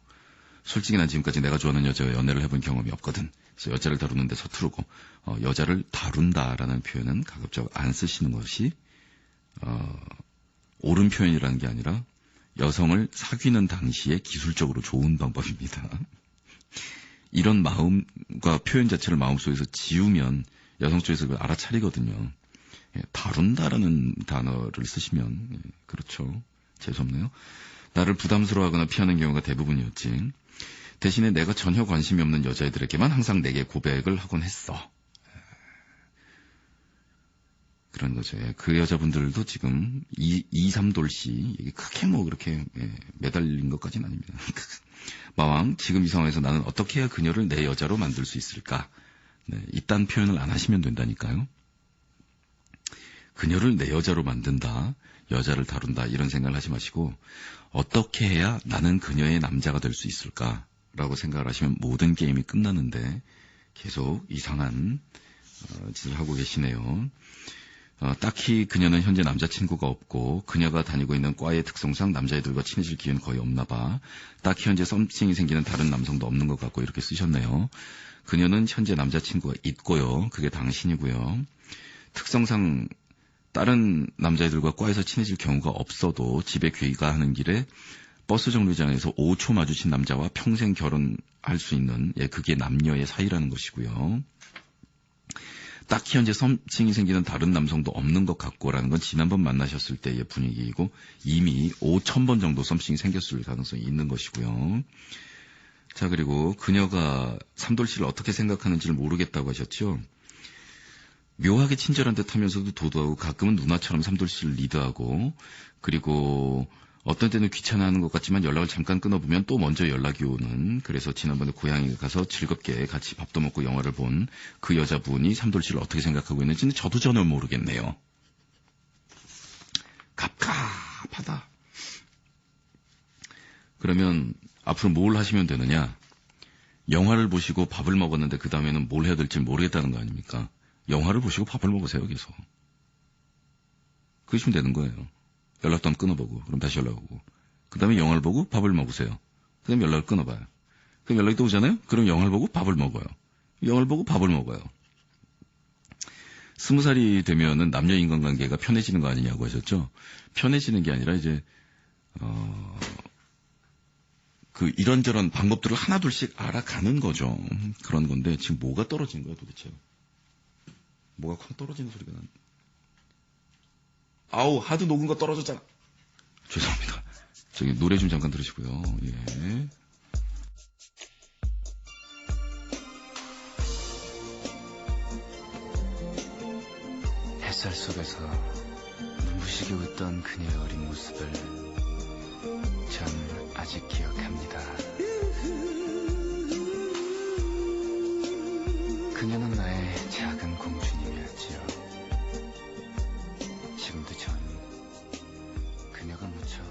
솔직히 난 지금까지 내가 좋아하는 여자와 연애를 해본 경험이 없거든. 그래서 여자를 다루는데 서투르고, 여자를 다룬다라는 표현은 가급적 안 쓰시는 것이 옳은 표현이라는 게 아니라 여성을 사귀는 당시에 기술적으로 좋은 방법입니다. 이런 마음과 표현 자체를 마음속에서 지우면 여성 쪽에서 그걸 알아차리거든요. 다룬다라는 단어를 쓰시면, 그렇죠. 재수없네요. 나를 부담스러워하거나 피하는 경우가 대부분이었지. 대신에 내가 전혀 관심이 없는 여자애들에게만 항상 내게 고백을 하곤 했어. 그런 거죠. 예, 그 여자분들도 지금 2, 3돌씨 이게 크게 뭐 그렇게 매달린 것까지는 아닙니다. 마왕, 지금 이 상황에서 나는 어떻게 해야 그녀를 내 여자로 만들 수 있을까? 네, 이딴 표현을 안 하시면 된다니까요. 그녀를 내 여자로 만든다, 여자를 다룬다 이런 생각을 하지 마시고 어떻게 해야 나는 그녀의 남자가 될 수 있을까라고 생각을 하시면 모든 게임이 끝나는데 계속 이상한 짓을 하고 계시네요. 딱히 그녀는 현재 남자친구가 없고 그녀가 다니고 있는 과의 특성상 남자애들과 친해질 기회는 거의 없나 봐. 딱히 현재 썸씽이 생기는 다른 남성도 없는 것 같고 이렇게 쓰셨네요. 그녀는 현재 남자친구가 있고요. 그게 당신이고요. 특성상 다른 남자애들과 과에서 친해질 경우가 없어도 집에 귀가하는 길에 버스 정류장에서 5초 마주친 남자와 평생 결혼할 수 있는 그게 남녀의 사이라는 것이고요. 딱히 현재 썸씽이 생기는 다른 남성도 없는 것 같고라는 건 지난번 만나셨을 때의 분위기이고 이미 5,000번 정도 썸씽이 생겼을 가능성이 있는 것이고요. 자, 그리고 그녀가 삼돌씨를 어떻게 생각하는지를 모르겠다고 하셨죠. 묘하게 친절한 듯 하면서도 도도하고 가끔은 누나처럼 삼돌씨를 리드하고 그리고 어떤 때는 귀찮아하는 것 같지만 연락을 잠깐 끊어보면 또 먼저 연락이 오는, 그래서 지난번에 고향에 가서 즐겁게 같이 밥도 먹고 영화를 본 그 여자분이 삼돌씨를 어떻게 생각하고 있는지는 저도 전혀 모르겠네요. 갑갑하다. 그러면 앞으로 뭘 하시면 되느냐? 영화를 보시고 밥을 먹었는데 그 다음에는 뭘 해야 될지 모르겠다는 거 아닙니까? 영화를 보시고 밥을 먹으세요, 계속. 그러시면 되는 거예요. 연락도 한번 끊어보고, 그럼 다시 연락 오고. 그 다음에 영화를 보고 밥을 먹으세요. 그 다음에 연락을 끊어봐요. 그럼 연락이 또 오잖아요? 그럼 영화를 보고 밥을 먹어요. 영화를 보고 밥을 먹어요. 20살이 되면은 남녀 인간관계가 편해지는 거 아니냐고 하셨죠? 편해지는 게 아니라 이제, 그 이런저런 방법들을 하나둘씩 알아가는 거죠. 그런 건데, 지금 뭐가 떨어진 거야 도대체? 뭐가 쾅 떨어지는 소리가 난. 아우, 하도 녹은 거 떨어졌잖아. 죄송합니다. 저기 노래 좀 잠깐 들으시고요. 예. 햇살 속에서 눈부시게 웃던 그녀의 어린 모습을 전 아직 기억합니다. 그녀는 나의 작은 공주님이었지요. 지금도 전 그녀가 무척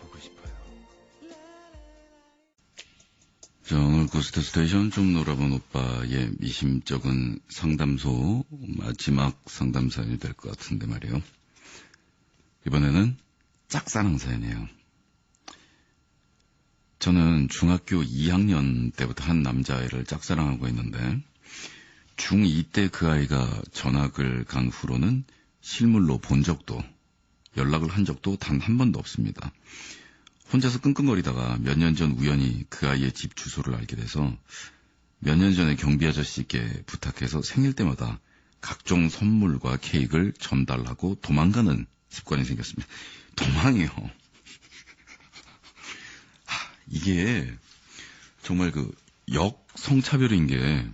보고 싶어요. 자, 오늘 고스트 스테이션 좀 놀아본 오빠의 미심쩍은 상담소 마지막 상담 사연이 될 것 같은데 말이에요. 이번에는 짝사랑 사연이에요. 저는 중학교 2학년 때부터 한 남자애를 짝사랑하고 있는데 중2 때 그 아이가 전학을 간 후로는 실물로 본 적도 연락을 한 적도 단 한 번도 없습니다. 혼자서 끙끙거리다가 몇 년 전 우연히 그 아이의 집 주소를 알게 돼서 몇 년 전에 경비 아저씨께 부탁해서 생일 때마다 각종 선물과 케이크를 전달하고 도망가는 습관이 생겼습니다. 도망이요. 이게 정말 그 역성차별인 게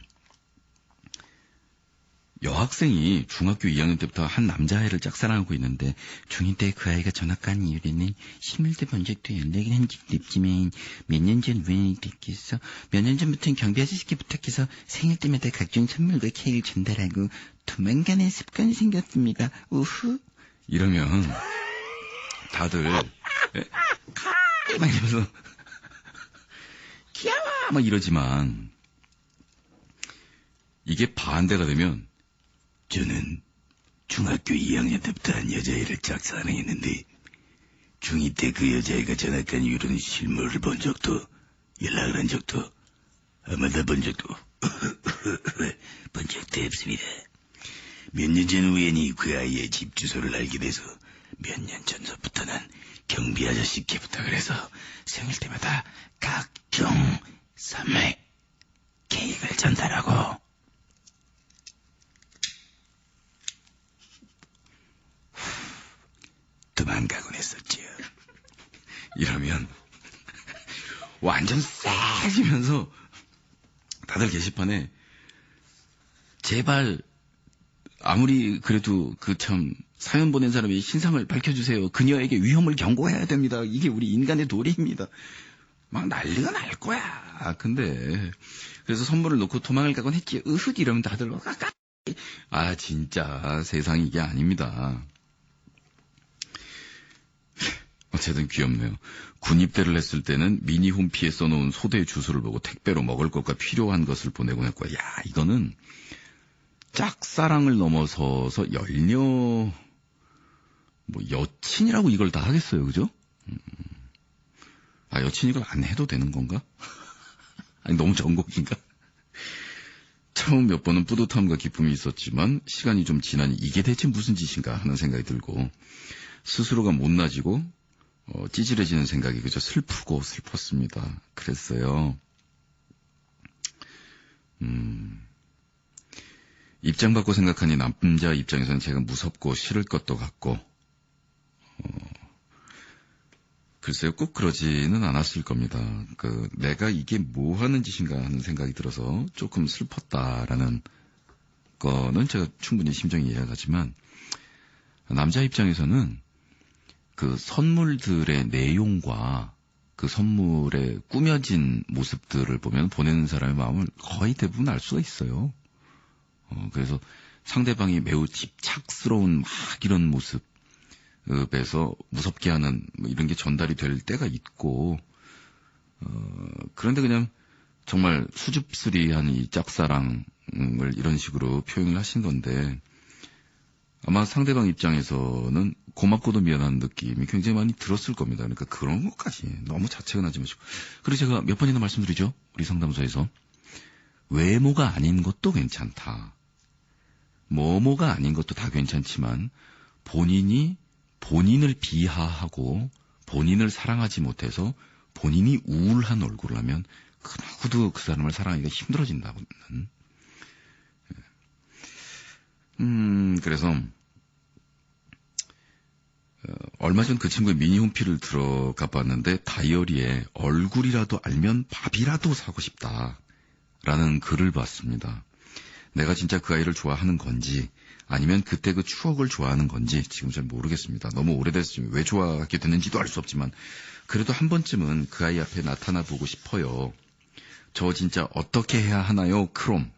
여학생이 중학교 2학년 때부터 한 남자아이를 짝사랑하고 있는데 중2 때 그 아이가 전학 간 이후로는 실물 때 본 적도 연락을 한 적도 없지만 몇 년 전 우연히 됐겠어. 몇 년 전부터는 경비 아저씨께 부탁해서 생일 때마다 각종 선물과 케이크를 전달하고 도망가는 습관이 생겼습니다. 우후. 이러면 다들 막 이러면서 귀여워 막 이러지만 이게 반대가 되면 저는 중학교 2학년 때부터 한 여자애를 짝사랑했는데 중2 때 그 여자애가 전학 간 이후로는 실물을 본 적도 연락을 한 적도 아마도 본 적도 본 적도 없습니다. 몇 년 전 우연히 그 아이의 집 주소를 알게 돼서 몇 년 전부터는 경비 아저씨께 부탁을 해서 생일 때마다 각종 선물 케이크를 전달하고 도망가곤 했었죠. 이러면 완전 쎄지면서 다들 게시판에 제발 아무리 그래도 그 참 사연 보낸 사람이 신상을 밝혀주세요. 그녀에게 위험을 경고해야 됩니다. 이게 우리 인간의 도리입니다. 막 난리가 날 거야. 근데 그래서 선물을 놓고 도망을 가곤 했지. 으흑 이러면 다들 아 진짜 세상이 이게 아닙니다. 어쨌든 귀엽네요. 군입대를 했을 때는 미니홈피에 써놓은 소대 주소를 보고 택배로 먹을 것과 필요한 것을 보내곤 했고, 야 이거는 짝사랑을 넘어서서 열녀 뭐 여친이라고 이걸 다 하겠어요, 그죠? 아 여친 이걸 안 해도 되는 건가? 아니 너무 전곡인가? 처음 몇 번은 뿌듯함과 기쁨이 있었지만 시간이 좀 지나니 이게 대체 무슨 짓인가 하는 생각이 들고 스스로가 못나지고 찌질해지는 생각이 그저 슬프고 슬펐습니다. 그랬어요. 입장 바꿔 생각하니 남자 입장에서는 제가 무섭고 싫을 것도 같고 글쎄요, 꼭 그러지는 않았을 겁니다. 내가 이게 뭐 하는 짓인가 하는 생각이 들어서 조금 슬펐다라는 거는 제가 충분히 심정이 이해하지만 남자 입장에서는 그 선물들의 내용과 그 선물의 꾸며진 모습들을 보면 보내는 사람의 마음을 거의 대부분 알 수가 있어요. 그래서 상대방이 매우 집착스러운 막 이런 모습에서 무섭게 하는 뭐 이런 게 전달이 될 때가 있고, 그런데 그냥 정말 수줍스리한 이 짝사랑을 이런 식으로 표현을 하신 건데, 아마 상대방 입장에서는 고맙고도 미안한 느낌이 굉장히 많이 들었을 겁니다. 그러니까 그런 것까지 너무 자책은 하지 마시고. 그리고 제가 몇 번이나 말씀드리죠. 우리 상담소에서. 외모가 아닌 것도 괜찮다. 뭐뭐가 아닌 것도 다 괜찮지만 본인이 본인을 비하하고 본인을 사랑하지 못해서 본인이 우울한 얼굴을 하면 그 누구도 그 사람을 사랑하기가 힘들어진다고는. 그래서 얼마 전 그 친구의 미니홈피를 들어가 봤는데 다이어리에 얼굴이라도 알면 밥이라도 사고 싶다라는 글을 봤습니다. 내가 진짜 그 아이를 좋아하는 건지 아니면 그때 그 추억을 좋아하는 건지 지금 잘 모르겠습니다. 너무 오래돼서 왜 좋아하게 됐는지도 알 수 없지만 그래도 한 번쯤은 그 아이 앞에 나타나 보고 싶어요. 저 진짜 어떻게 해야 하나요? 크롬.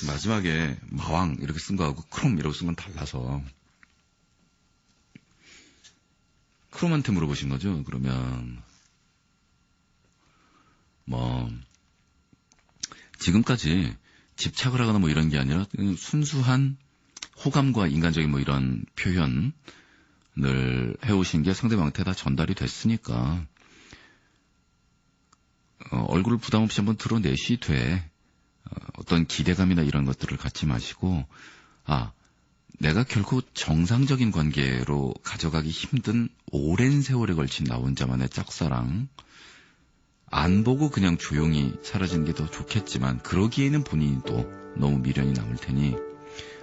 마지막에 마왕 이렇게 쓴 거하고 크롬 이라고 쓴 건 달라서 크롬한테 물어보신 거죠? 그러면 뭐 지금까지 집착을 하거나 뭐 이런 게 아니라 순수한 호감과 인간적인 뭐 이런 표현을 해오신 게 상대방한테 다 전달이 됐으니까 얼굴을 부담 없이 한번 드러내시되 어떤 기대감이나 이런 것들을 갖지 마시고 내가 결코 정상적인 관계로 가져가기 힘든 오랜 세월에 걸친 나 혼자만의 짝사랑 안 보고 그냥 조용히 사라지는 게 더 좋겠지만 그러기에는 본인이 또 너무 미련이 남을 테니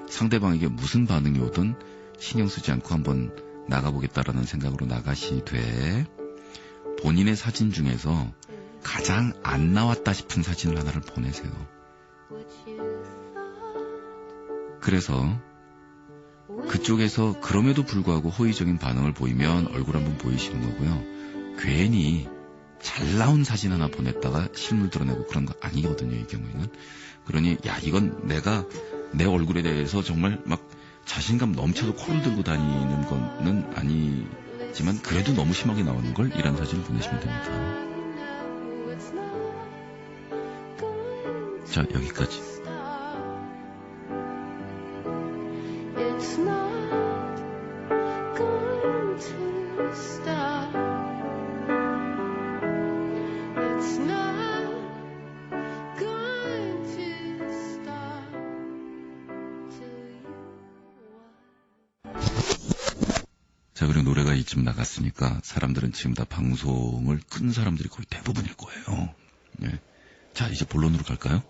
상대방에게 무슨 반응이 오든 신경 쓰지 않고 한번 나가보겠다라는 생각으로 나가시되 본인의 사진 중에서 가장 안 나왔다 싶은 사진을 하나를 보내세요. 그래서 그쪽에서 그럼에도 불구하고 호의적인 반응을 보이면 얼굴 한번 보이시는 거고요. 괜히 잘 나온 사진 하나 보냈다가 실물 드러내고 그런 거 아니거든요, 이 경우에는. 그러니 이건 내가 내 얼굴에 대해서 정말 막 자신감 넘쳐서 코를 들고 다니는 거는 아니지만 그래도 너무 심하게 나오는 걸 이런 사진을 보내시면 됩니다. 자, 여기까지. 자, 그리고 노래가 이쯤 나갔으니까 사람들은 지금 다 방송을 끈 사람들이 거의 대부분일 거예요. 네. 자, 이제 본론으로 갈까요?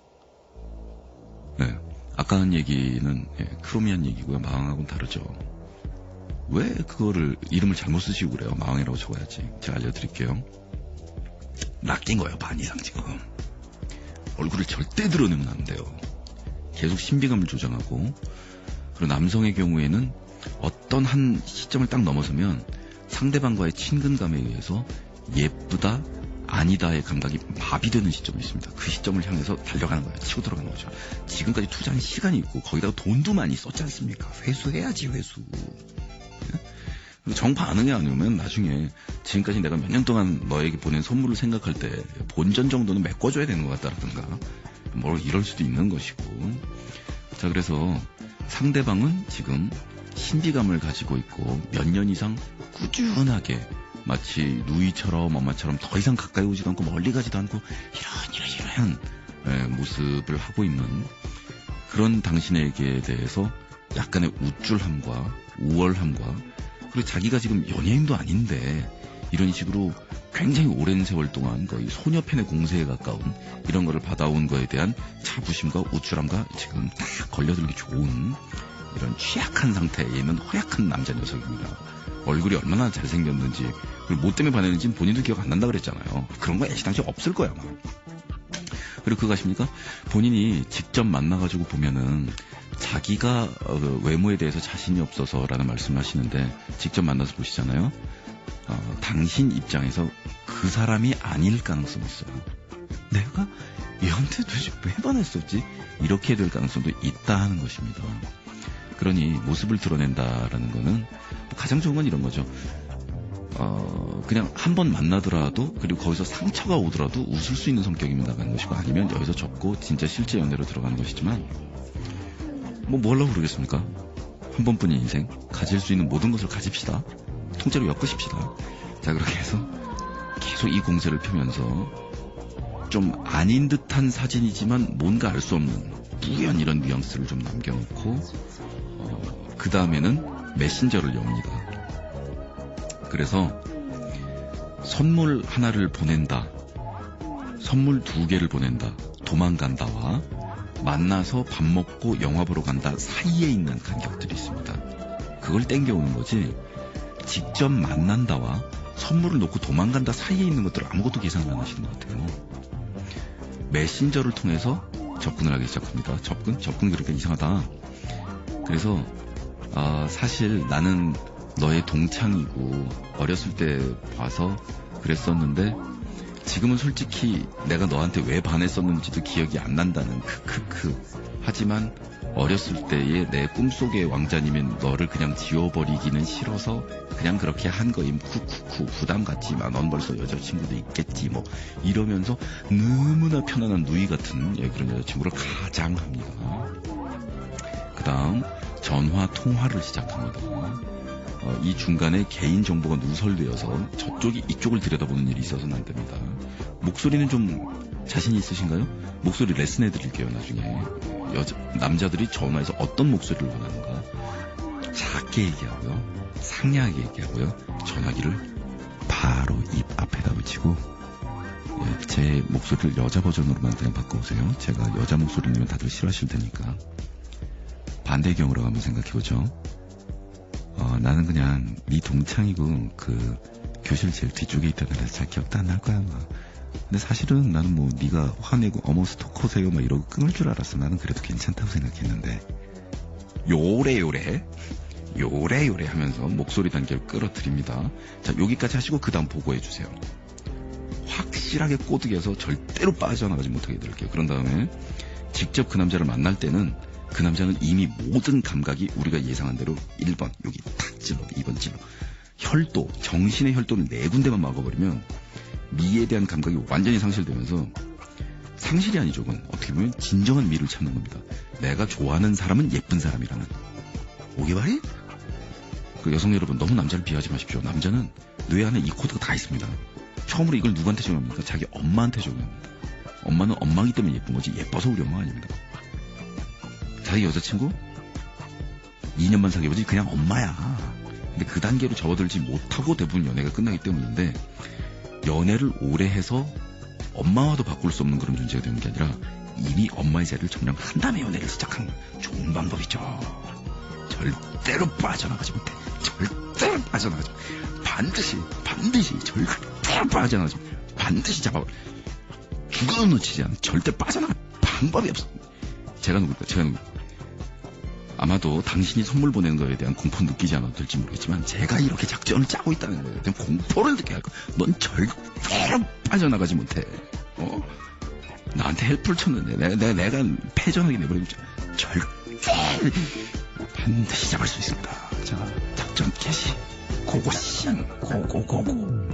네. 아까 한 얘기는 크로미안 얘기고요. 마왕하고는 다르죠. 왜 그거를 이름을 잘못 쓰시고 그래요? 마왕이라고 적어야지. 제가 알려드릴게요. 낚인 거예요. 반 이상 지금. 얼굴을 절대 드러내면 안 돼요. 계속 신비감을 조장하고, 그리고 남성의 경우에는 어떤 한 시점을 딱 넘어서면 상대방과의 친근감에 의해서 예쁘다, 아니다의 감각이 마비되는 시점이 있습니다. 그 시점을 향해서 달려가는 거예요. 치고 들어가는 거죠. 지금까지 투자한 시간이 있고 거기다가 돈도 많이 썼지 않습니까? 회수해야지, 회수. 정 반응이 안 오면 나중에 지금까지 내가 몇 년 동안 너에게 보낸 선물을 생각할 때 본전 정도는 메꿔줘야 되는 것 같다라든가 뭘 이럴 수도 있는 것이고. 자, 그래서 상대방은 지금 신비감을 가지고 있고 몇 년 이상 꾸준하게 마치 누이처럼 엄마처럼 더 이상 가까이 오지도 않고 멀리 가지도 않고 이런 모습을 하고 있는 그런 당신에게 대해서 약간의 우쭐함과 우월함과, 그리고 자기가 지금 연예인도 아닌데 이런 식으로 굉장히 오랜 세월 동안 거의 소녀팬의 공세에 가까운 이런 거를 받아온 거에 대한 자부심과 우쭐함과 지금 딱 걸려들기 좋은 이런 취약한 상태에 있는 허약한 남자 녀석입니다. 얼굴이 얼마나 잘생겼는지, 그리고 뭐 때문에 반했는지 본인도 기억 안 난다 그랬잖아요. 그런 거 애시당시 없을 거야 아마. 그리고 그거 아십니까? 본인이 직접 만나가지고 보면은 자기가 외모에 대해서 자신이 없어서라는 말씀을 하시는데, 직접 만나서 보시잖아요. 당신 입장에서 그 사람이 아닐 가능성이 있어요. 내가 얘한테 도대체 왜 반했었지? 이렇게 될 가능성도 있다 하는 것입니다. 그러니 모습을 드러낸다라는 거는 가장 좋은 건 이런 거죠. 그냥 한 번 만나더라도, 그리고 거기서 상처가 오더라도 웃을 수 있는 성격이면 나가는 것이고, 아니면 여기서 접고 진짜 실제 연애로 들어가는 것이지만, 뭐 하려고 그러겠습니까? 한 번뿐인 인생, 가질 수 있는 모든 것을 가집시다. 통째로 엮으십시다. 자, 그렇게 해서 계속 이 공세를 펴면서 좀 아닌 듯한 사진이지만 뭔가 알 수 없는 뿌연 이런 뉘앙스를 좀 남겨놓고, 그 다음에는 메신저를 엽니다. 그래서 선물 하나를 보낸다, 선물 2개를 보낸다, 도망간다와 만나서 밥 먹고 영화 보러 간다 사이에 있는 간격들이 있습니다. 그걸 땡겨오는 거지, 직접 만난다와 선물을 놓고 도망간다 사이에 있는 것들을 아무것도 계산을 안 하시는 것 같아요. 메신저를 통해서 접근을 하기 시작합니다. 접근 그러니까 이상하다. 그래서 사실 나는 너의 동창이고 어렸을 때 봐서 그랬었는데 지금은 솔직히 내가 너한테 왜 반했었는지도 기억이 안 난다는 하지만 어렸을 때의 내 꿈속의 왕자님인 너를 그냥 지워버리기는 싫어서 그냥 그렇게 한 거임. 부담 갖지마. 넌 벌써 여자친구도 있겠지. 뭐 이러면서 너무나 편안한 누이 같은 그런 여자친구를 가장합니다. 그 다음 전화 통화를 시작합니다. 이 중간에 개인정보가 누설되어서 저쪽이 이쪽을 들여다보는 일이 있어서는 안 됩니다. 목소리는 좀 자신 있으신가요? 목소리 레슨 해드릴게요. 나중에 남자들이 전화해서 어떤 목소리를 원하는가 작게 얘기하고요, 상냥하게 얘기하고요, 전화기를 바로 입 앞에다 붙이고, 제 목소리를 여자 버전으로만 그냥 바꿔보세요. 제가 여자 목소리 내면 다들 싫어하실 테니까. 반대의 경우라고 한번 생각해보죠. 나는 그냥 네 동창이고 그 교실 제일 뒤쪽에 있다 그래서 잘 기억도 안 날 거야 아마. 근데 사실은 나는 뭐 네가 화내고 어머 스토커세요 막 이러고 끊을 줄 알았어. 나는 그래도 괜찮다고 생각했는데 요래 하면서 목소리 단계를 끌어들입니다. 자, 여기까지 하시고 그 다음 보고해주세요. 확실하게 꼬드겨서 절대로 빠져나가지 못하게 해드릴게요. 그런 다음에 직접 그 남자를 만날 때는 그 남자는 이미 모든 감각이 우리가 예상한 대로 1번 여기 탁 찔러, 2번 찔러, 혈도, 정신의 혈도를 4군데만 막아버리면 미에 대한 감각이 완전히 상실되면서, 상실이 아니죠. 그건 어떻게 보면 진정한 미를 찾는 겁니다. 내가 좋아하는 사람은 예쁜 사람이라는 오게바리? 그 여성 여러분, 너무 남자를 비하하지 마십시오. 남자는 뇌 안에 이 코드가 다 있습니다. 처음으로 이걸 누구한테 적용합니까? 자기 엄마한테 적용합니다. 엄마는 엄마이기 때문에 예쁜 거지 예뻐서 우리 엄마가 아닙니다. 자기 여자친구 2년만 사귀어보지 그냥 엄마야. 근데 그 단계로 접어들지 못하고 대부분 연애가 끝나기 때문인데, 연애를 오래 해서 엄마와도 바꿀 수 없는 그런 존재가 되는 게 아니라 이미 엄마의 자리를 점령한 다음에 연애를 시작하는 좋은 방법이죠. 절대로 빠져나가지 못해. 절대로 빠져나가지 못해. 반드시 절대로 빠져나가지 못해. 반드시 잡아버려. 죽어도 놓치지 않아. 절대 빠져나갈 방법이 없어. 제가 누구 아마도 당신이 선물 보낸 거에 대한 공포 느끼지 않아도 될지 모르겠지만 제가 이렇게 작전을 짜고 있다는 거예요. 그냥 공포를 느껴야 할 거야. 넌 절대로 빠져나가지 못해. 나한테 헬프를 쳤는데 내가 패전하게 내버리고 절대 반드시 잡을 수 있습니다. 자, 작전 개시. 고고씨 고고고고.